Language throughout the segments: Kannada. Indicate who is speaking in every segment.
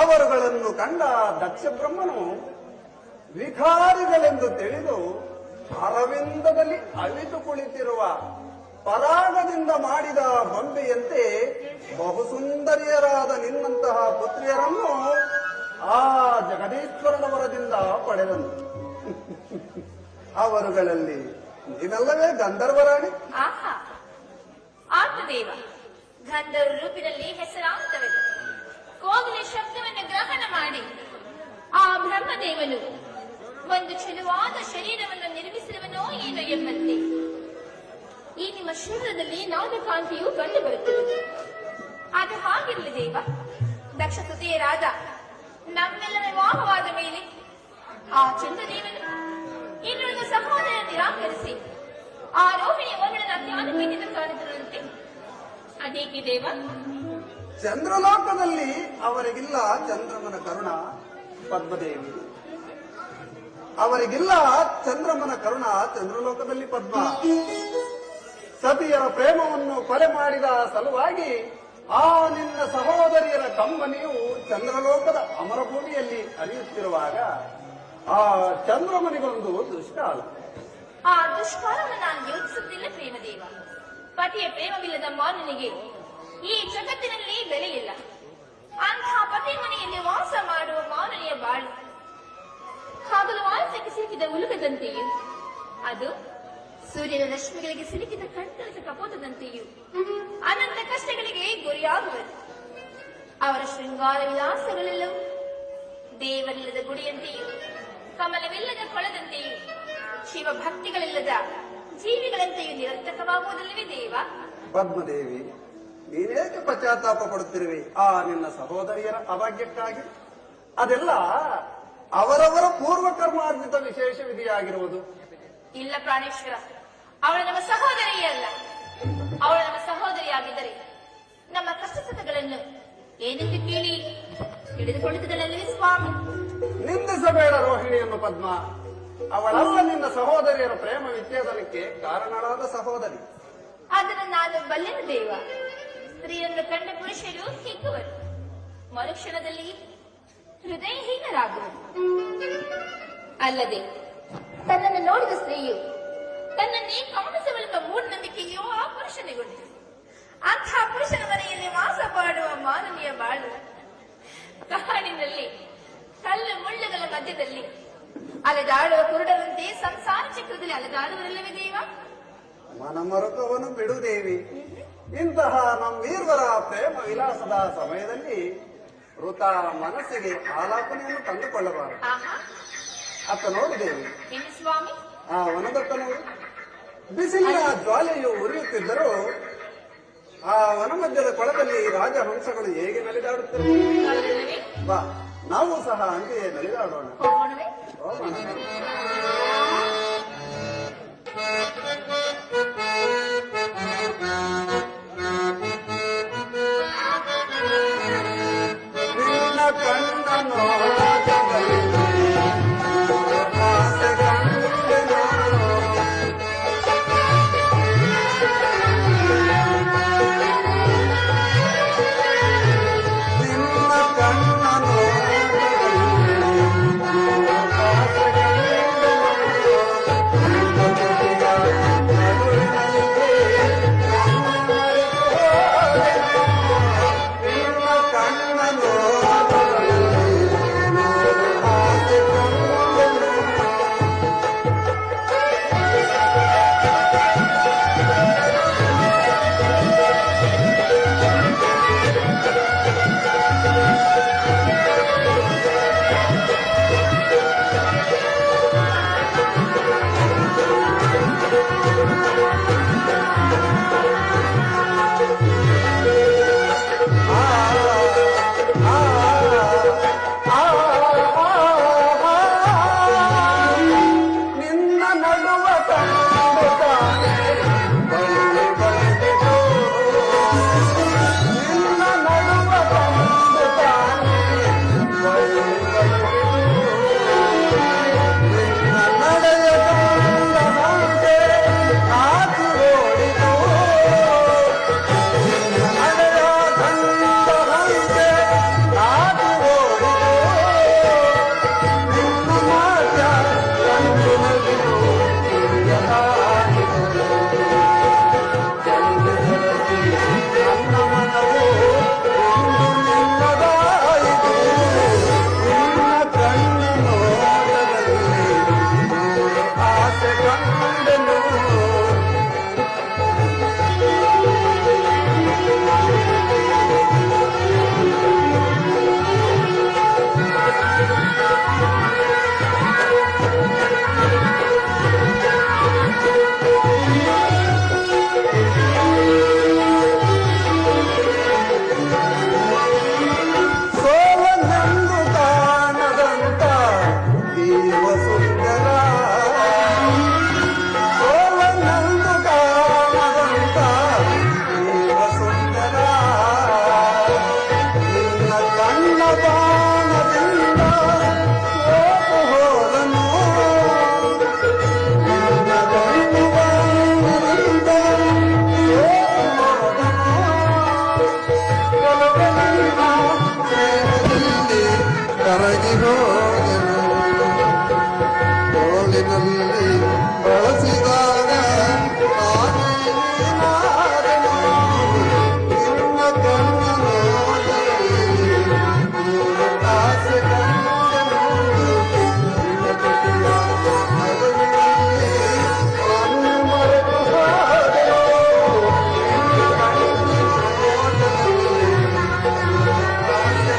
Speaker 1: ಅವರುಗಳನ್ನು ಕಂಡ ದಕ್ಷ ಬ್ರಹ್ಮನು ವಿಕಾರಿಗಳೆಂದು ತಿಳಿದು ಅರವಿಂದದಲ್ಲಿ ಅವಿತು ಕುಳಿತಿರುವ ಪರಾಗದಿಂದ ಮಾಡಿದ ಬೊಂಬೆಯಂತೆ ಬಹುಸುಂದರಿಯರಾದ ನಿನ್ನಂತಹ ಪುತ್ರಿಯರನ್ನು ಆ ಜಗದೀಶ್ವರನವರದಿಂದ ಪಡೆದನು. ಅವರುಗಳಲ್ಲಿ ನೀವೆಲ್ಲವೇ ಗಂಧರ್ವರಾಣಿ.
Speaker 2: ಆತ್ಮದೇವ ಗಂಧರ್ವ ರೂಪಿನಲ್ಲಿ ಹೆಸರಾಂತವಿದೆ. ಕೋಗಿಲೆ ಶಬ್ದವನ್ನು ಗ್ರಹಣ ಮಾಡಿ ಆ ಬ್ರಹ್ಮದೇವನು ಒಂದು ಚೆಲುವಾದ ಶರೀರವನ್ನು ನಿರ್ಮಿಸಿರುವನೋ ಏನೋ ಎಂಬಂತೆ ಈ ನಿಮ್ಮ ಶರೀರದಲ್ಲಿ ನಾಗಕಾಂತಿಯು ಕಂಡು ಬರುತ್ತದೆ. ಅದು ಹಾಗಿರಲಿ ದೇವ. ದಕ್ಷ ಸುತೆಯರಾದ ನಮ್ಮೆಲ್ಲರ ವಿವಾಹವಾದ ಮೇಲೆ ಆ ಚಂದ್ರದೇವನು ಇನ್ನುಳಿದ ಸಹೋದರ ನಿರಾಕರಿಸಿ ಆ ರೋಹಿಣಿಯ ವರ್ಣನ ಅತ್ಯಾನುಕೀರ್ತಿತ ಕಾಣಿಸಿದಂತೆ ಅದೇಕೆ ದೇವ?
Speaker 1: ಚಂದ್ರಲೋಕದಲ್ಲಿ ಅವರಿಗಿಲ್ಲ ಚಂದ್ರಮನ ಕರುಣ ಪದ್ಮದೇವಿ. ಅವರಿಗಿಲ್ಲ ಚಂದ್ರಮನ ಕರುಣ ಚಂದ್ರಲೋಕದಲ್ಲಿ ಪದ್ಮ. ಸತಿಯರ ಪ್ರೇಮವನ್ನು ಕೊಲೆ ಮಾಡಿದ ಸಲುವಾಗಿ ಆ ನಿನ್ನ ಸಹೋದರಿಯರ ಕಂಬನಿಯು ಚಂದ್ರಲೋಕದ ಅಮರಭೂಮಿಯಲ್ಲಿ ಹರಿಯುತ್ತಿರುವಾಗ ಆ ಚಂದ್ರಮನಿಗೊಂದು ದುಷ್ಕಾಲ.
Speaker 2: ಆ ದುಷ್ಕಾಲವನ್ನು ನಾನು ಯೋಚಿಸುತ್ತಿಲ್ಲ ಪ್ರೇಮದೇವ. ಪತಿಯ ಪ್ರೇಮವಿಲ್ಲದ ಮಾನನಿಗೆ ಈ ಜಗತ್ತಿನಲ್ಲಿ ಬೆಲೆಯಿಲ್ಲ. ಅಂತಹ ಪತಿ ಮನೆಯಲ್ಲಿ ವಾಸ ಮಾಡುವ ಮಾನನಿಯ ಬಾಳು ಹಗಲು ವಾಸಕ್ಕೆ ಸಿಕ್ಕಿದ ಉಲುಕದಂತೆಯೂ ಅದು ಸೂರ್ಯನ ರಶ್ಮಿಗಳಿಗೆ ಸಿಲುಕಿದ ಕಣ್ಕಳಿದ ಕಪೋತದಂತೆಯೂ ಅನಂತ ಕಷ್ಟಗಳಿಗೆ ಗುರಿಯಾಗುವುದು. ಅವರ ಶೃಂಗಾರ ವಿಲಾಸಗಳೆಲ್ಲವೂ ದೇವರಿಲ್ಲದ ಗುಡಿಯಂತೆಯೂ ಕಮಲವಿಲ್ಲದ ಕೊಳದಂತೆಯೂ ಶಿವಭಕ್ತಿಗಳಿಲ್ಲದ ಜೀವಿಗಳಂತೆಯೂ ನಿರರ್ಥಕವಾಗುವುದಲ್ಲವೇ ದೇವ?
Speaker 1: ಪದ್ಮದೇವಿ, ನೀನೇಕೆ ಪಶ್ಚಾತ್ತಾಪ ಪಡುತ್ತಿರುವೆ ಆ ನಿನ್ನ ಸಹೋದರಿಯರ ಅಭಾಗ್ಯಕ್ಕಾಗಿ? ಅದೆಲ್ಲ ಅವರವರ ಪೂರ್ವ ಕರ್ಮಾರ್ಜಿತ ವಿಶೇಷ ವಿಧಿಯಾಗಿರುವುದು.
Speaker 2: ಇಲ್ಲ ಪ್ರಾಣೇಶ್ವರ, ಅವಳು ನಮ್ಮ ಸಹೋದರಿಯಲ್ಲ. ಅವಳು ನಮ್ಮ ಸಹೋದರಿಯಾಗಿದ್ದರೆ ನಮ್ಮ ಕಷ್ಟ ಸುಖಗಳನ್ನು ಏನೆಂದು ಕೇಳಿ ಹಿಡಿದುಕೊಳ್ಳುತ್ತಿದ್ದಳಲ್ಲವೇ ಸ್ವಾಮಿ?
Speaker 1: ನಿಂದಿಸಬೇಡ ರೋಹಿಣಿಯನ್ನು ಪದ್ಮ. ಅವಳಲ್ಲ ನಿನ್ನ ಸಹೋದರಿಯರ ಪ್ರೇಮ ವಿಚ್ಛೇದನಕ್ಕೆ ಕಾರಣಳಾದ ಸಹೋದರಿ.
Speaker 2: ಅದನ್ನು ನಾನು ಬಲ್ಲೆನು ದೇವ. ಸ್ತ್ರೀಯನ್ನು ಕಂಡ ಪುರುಷರು ಹಿಗ್ಗುವರು, ಮರುಕ್ಷಣದಲ್ಲಿ ಹೃದಯಹೀನರಾಗುವರು. ಅಲ್ಲದೆ ತನ್ನನ್ನು ನೋಡಿದ ಸ್ತ್ರೀಯು ತನ್ನನ್ನೇ ಕಮನಿಸಬಲ್ಲ ಮೂಢನಂಬಿಕೆಯೋ ಆ ಪುರುಷನಿಗೊಂಡು ಅಂತಹ ಪುರುಷನ ಮನೆಯಲ್ಲಿ ವಾಸ ಮಾಡುವ ಮಾನವೀಯ ಬಾಳು ಕಾಡಿನಲ್ಲಿ ಕಲ್ಲು ಮುಳ್ಳುಗಳ ಮಧ್ಯದಲ್ಲಿ ಅಲೆದಾಡುವ ಕುರುಡರಂತೆ ಸಂಸಾರ ಚಕ್ರದಲ್ಲಿ ಅಲೆದಾಡುವರಲ್ಲವೇ ದೇವ?
Speaker 1: ಮನಮರುಕವನ್ನು ಬಿಡುದೇವಿ. ಇಂತಹ ನಮ್ಮೀರ್ವರ ಪ್ರೇಮ ವಿಲಾಸದ ಸಮಯದಲ್ಲಿ ವೃತ ಮನಸ್ಸಿಗೆ ಆಲಾಪನೆಯನ್ನು ತಂದುಕೊಳ್ಳಬಾರದು. ಅತ್ತ ನೋಡಿದೇವಿ,
Speaker 2: ಸ್ವಾಮಿ
Speaker 1: ಆ ವನದತ್ತ ನೋಡಿ. ಬಿಸಿಲಿನ ಜ್ವಾಲೆಯು ಉರಿಯುತ್ತಿದ್ದರೂ ಆ ವನಮಧ್ಯದ ಕೊಳದಲ್ಲಿ ರಾಜಹಂಸಗಳು ಹೇಗೆ ನಲಿದಾಡುತ್ತಿರುತ್ತವೆ. ಬಾ, ನಾವು ಸಹ ಅಂತೆಯೇ ನಲಿದಾಡೋಣ. ನಿನ್ನ ಕಣ್ಣನ್ನು ಕರಗಿ ಹೋದೆನು ತೋಳಿನಲ್ಲಿ ಬಳಸಿದಾಗ ನಾನೇನಾದೆನು ನಿನ್ನ ಕಣ್ಣ ನೋಡಲಿ ಆಸೆ ಕಂಡೆನು ನಿನ್ನ ಜೊತೆಯ ನಗುವಿನಲ್ಲಿ ನಾನು ಮರೆತು ಹೋದೆನು ನಿನ್ನ ಕಣ್ಣಿನ ನೋಟದಲ್ಲಿ ಆಸೆ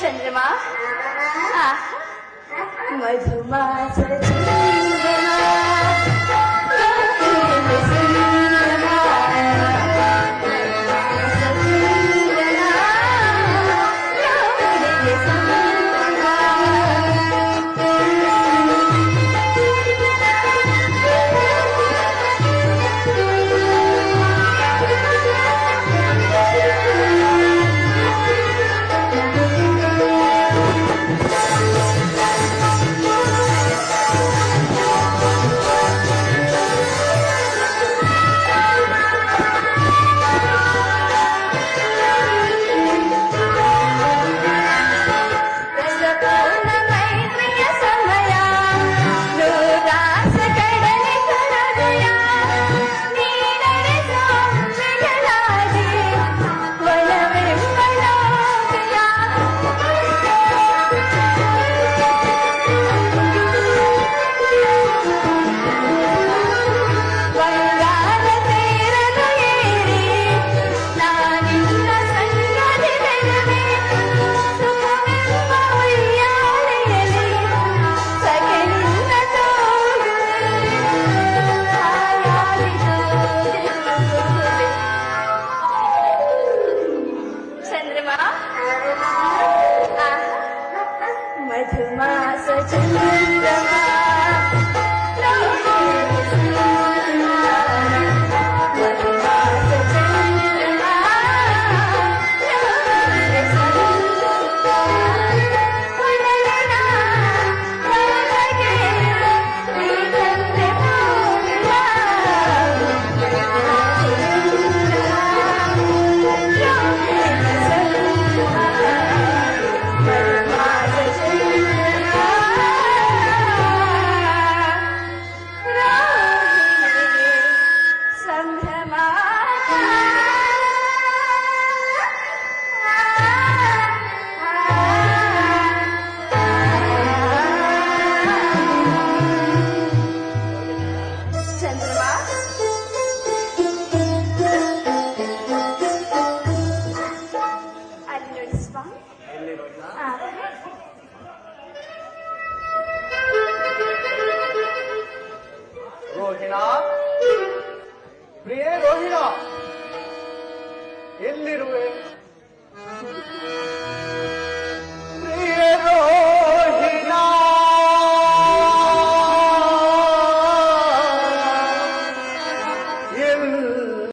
Speaker 2: ಚಂದ್ರಮಾ ಮಧುಮಾಸ ಚಂದ್ರಮಾ मधुमास चंद्रमा मधुमास चंद्रमा
Speaker 3: रोहिणा प्रिय रोहिणा
Speaker 1: ಎಲ್ಲಿರುವೆ